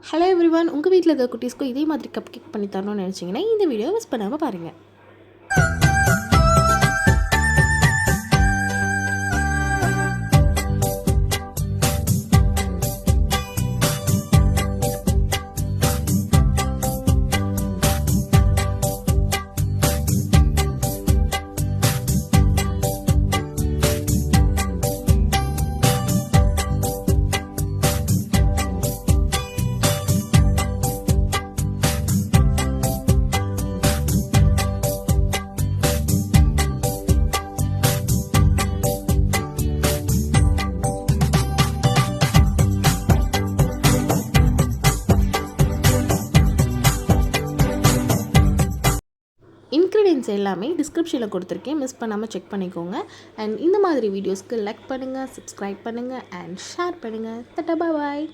Hello everyone, உங்கள் வீட்டில் இருக்க குட்டீஸ்க்கும் இதே மாதிரி கப் கேக் பண்ணி தரணும்னு நினச்சிங்கன்னா இந்த வீடியோ மிஸ் பண்ணாமல் பாருங்கள். இன்க்ரீடியன்ஸ் எல்லாமே டிஸ்கிரிப்ஷனில் கொடுத்துருக்கேன், மிஸ் பண்ணாமல் செக் பண்ணிக்கோங்க. அண்ட் இந்த மாதிரி வீடியோஸ்க்கு லைக் பண்ணுங்கள், சப்ஸ்கிரைப் பண்ணுங்கள் அண்ட் ஷேர் பண்ணுங்கள். டாடா, பாய்.